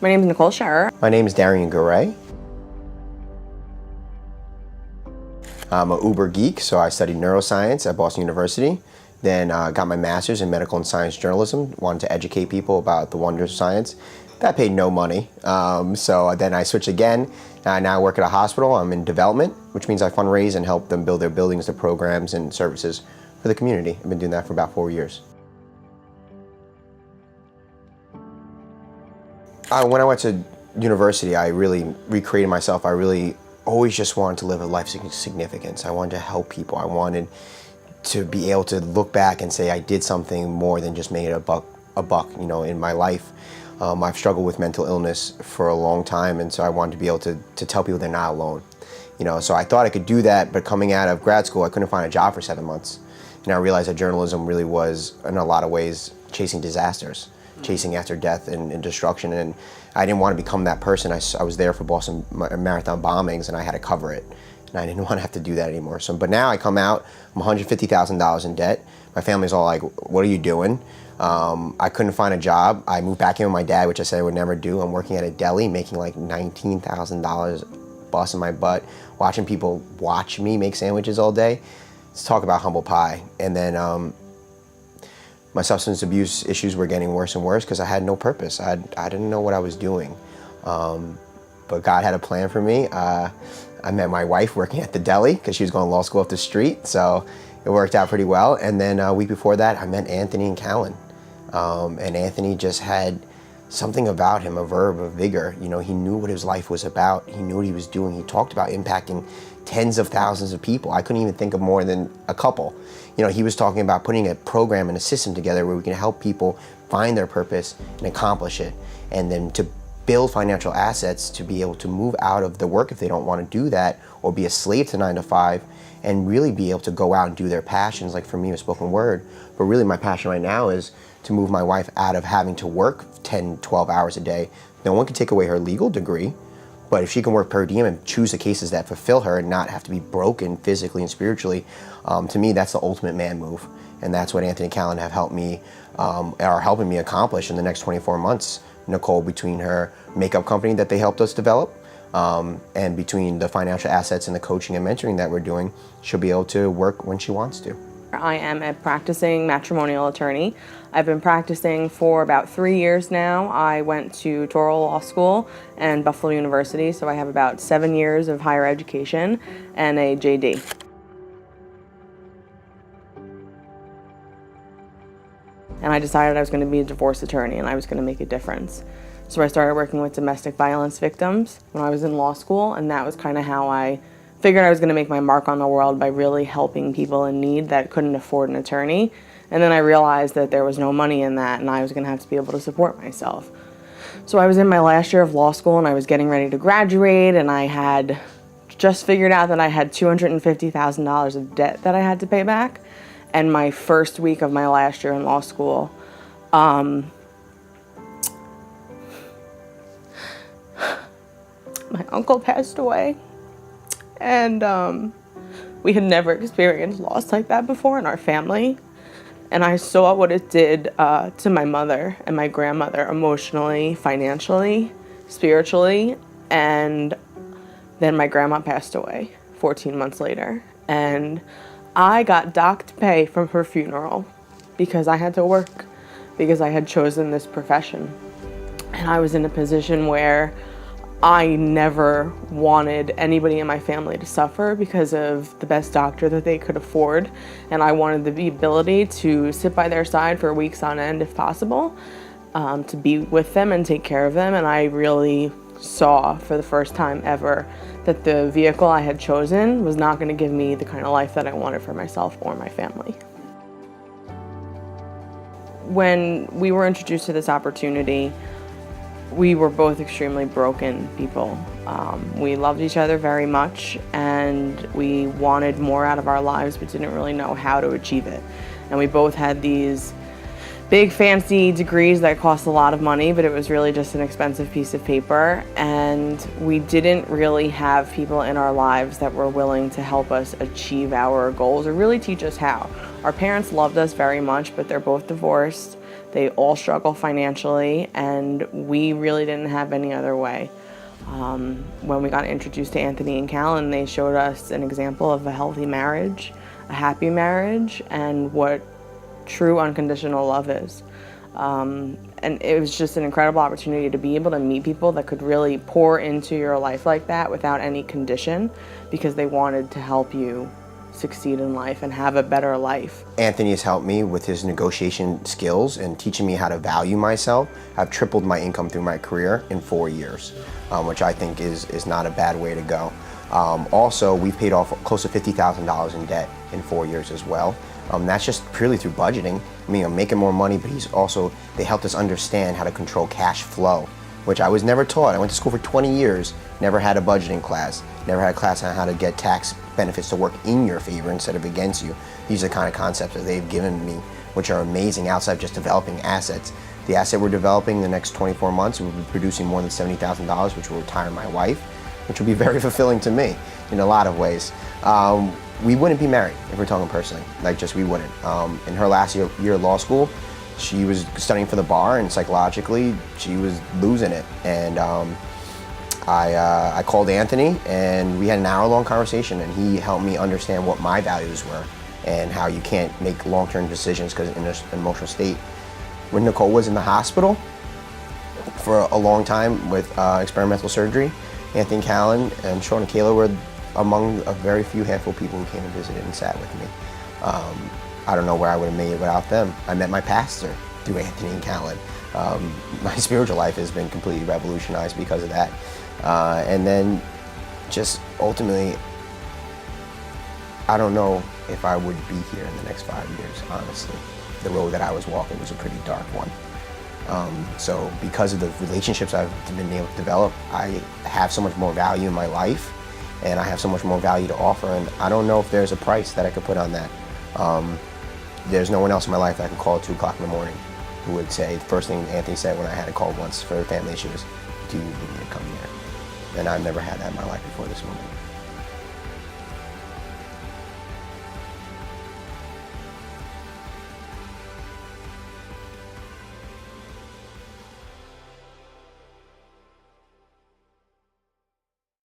My name is Nicole Scherer. My name is Darrien Nicole. I'm an Uber geek, so I studied neuroscience at Boston University. Then got my master's in medical and science journalism, wanted to educate people about the wonders of science. That paid no money, so then I switched again. Now I work at a hospital. I'm in development, which means I fundraise and help them build their buildings, their programs, and services for the community. I've been doing that for about 4 years. When I went to university, I really recreated myself. I really always just wanted to live a life of significance. I wanted to help people. I wanted to be able to look back and say I did something more than just made a buck, in my life. I've struggled with mental illness for a long time, and so I wanted to be able to tell people they're not alone. So I thought I could do that, but coming out of grad school, I couldn't find a job for 7 months. And I realized that journalism really was, in a lot of ways, chasing disasters, chasing after death and destruction, and I didn't want to become that person. I was there for Boston Marathon bombings, and I had to cover it, and I didn't want to have to do that anymore. But now I come out, I'm $150,000 in debt. My family's all like, what are you doing? I couldn't find a job. I moved back in with my dad, which I said I would never do. I'm working at a deli, making like $19,000, busting my butt, watching people watch me make sandwiches all day. Let's talk about humble pie. And then my substance abuse issues were getting worse and worse because I had no purpose. I didn't know what I was doing. But God had a plan for me. I met my wife working at the deli because she was going to law school up the street, so it worked out pretty well. And then a week before that, I met Anthony and Callan. And Anthony just had something about him, a verve, a vigor. He knew what his life was about. He knew what he was doing. He talked about impacting tens of thousands of people. I couldn't even think of more than a couple. He was talking about putting a program and a system together where we can help people find their purpose and accomplish it, and then to build financial assets to be able to move out of the work if they don't want to do that, or be a slave to 9 to 5, and really be able to go out and do their passions. Like for me, it was spoken word, but really my passion right now is to move my wife out of having to work 10, 12 hours a day. No one can take away her legal degree, but if she can work per diem and choose the cases that fulfill her and not have to be broken physically and spiritually, to me, that's the ultimate man move. And that's what Anthony and Callan have helped me, are helping me accomplish in the next 24 months. Nicole, between her makeup company that they helped us develop, and between the financial assets and the coaching and mentoring that we're doing, she'll be able to work when she wants to. I am a practicing matrimonial attorney. I've been practicing for about 3 years now. I went to Touro Law School and Buffalo University, so I have about 7 years of higher education and a JD. And I decided I was going to be a divorce attorney and I was going to make a difference. So I started working with domestic violence victims when I was in law school, and that was kind of how I figured I was going to make my mark on the world, by really helping people in need that couldn't afford an attorney. And then I realized that there was no money in that, and I was going to have to be able to support myself. So I was in my last year of law school, and I was getting ready to graduate, and I had just figured out that I had $250,000 of debt that I had to pay back. And my first week of my last year in law school, my uncle passed away. And we had never experienced loss like that before in our family. And I saw what it did to my mother and my grandmother emotionally, financially, spiritually. And then my grandma passed away 14 months later. And I got docked pay from her funeral because I had to work, because I had chosen this profession. And I was in a position where I never wanted anybody in my family to suffer because of the best doctor that they could afford. And I wanted the ability to sit by their side for weeks on end if possible, to be with them and take care of them. And I really saw for the first time ever that the vehicle I had chosen was not going to give me the kind of life that I wanted for myself or my family. When we were introduced to this opportunity, we were both extremely broken people. We loved each other very much, and we wanted more out of our lives, but didn't really know how to achieve it. And we both had these big fancy degrees that cost a lot of money, but it was really just an expensive piece of paper. And we didn't really have people in our lives that were willing to help us achieve our goals or really teach us how. Our parents loved us very much, but they're both divorced. They all struggle financially, and we really didn't have any other way. When we got introduced to Anthony and Callan, they showed us an example of a healthy marriage, a happy marriage, and what true unconditional love is. And it was just an incredible opportunity to be able to meet people that could really pour into your life like that without any condition, because they wanted to help you succeed in life and have a better life. Anthony has helped me with his negotiation skills and teaching me how to value myself. I've tripled my income through my career in 4 years, which I think is not a bad way to go. Also, we've paid off close to $50,000 in debt in 4 years as well. That's just purely through budgeting. I mean, I'm making more money, but they helped us understand how to control cash flow, which I was never taught. I went to school for 20 years, never had a budgeting class, never had a class on how to get tax benefits to work in your favor instead of against you. These are the kind of concepts that they've given me, which are amazing outside of just developing assets. The asset we're developing in the next 24 months, we'll be producing more than $70,000, which will retire my wife, which will be very fulfilling to me in a lot of ways. We wouldn't be married if we're talking personally, we wouldn't. In her last year of law school, she was studying for the bar, and psychologically, she was losing it. And I called Anthony, and we had an hour-long conversation, and he helped me understand what my values were and how you can't make long-term decisions because in an emotional state. When Nicole was in the hospital for a long time with experimental surgery, Anthony Callan and Sean and Kayla were among a very few handful of people who came and visited and sat with me. I don't know where I would have made it without them. I met my pastor through Anthony and Callan. My spiritual life has been completely revolutionized because of that. And then just ultimately, I don't know if I would be here in the next 5 years, honestly. The road that I was walking was a pretty dark one. So because of the relationships I've been able to develop, I have so much more value in my life, and I have so much more value to offer, and I don't know if there's a price that I could put on that. There's no one else in my life that I can call at 2 o'clock in the morning who would say, the first thing Anthony said when I had a call once for a family issue was, "Do you need me to come here?" And I've never had that in my life before this moment.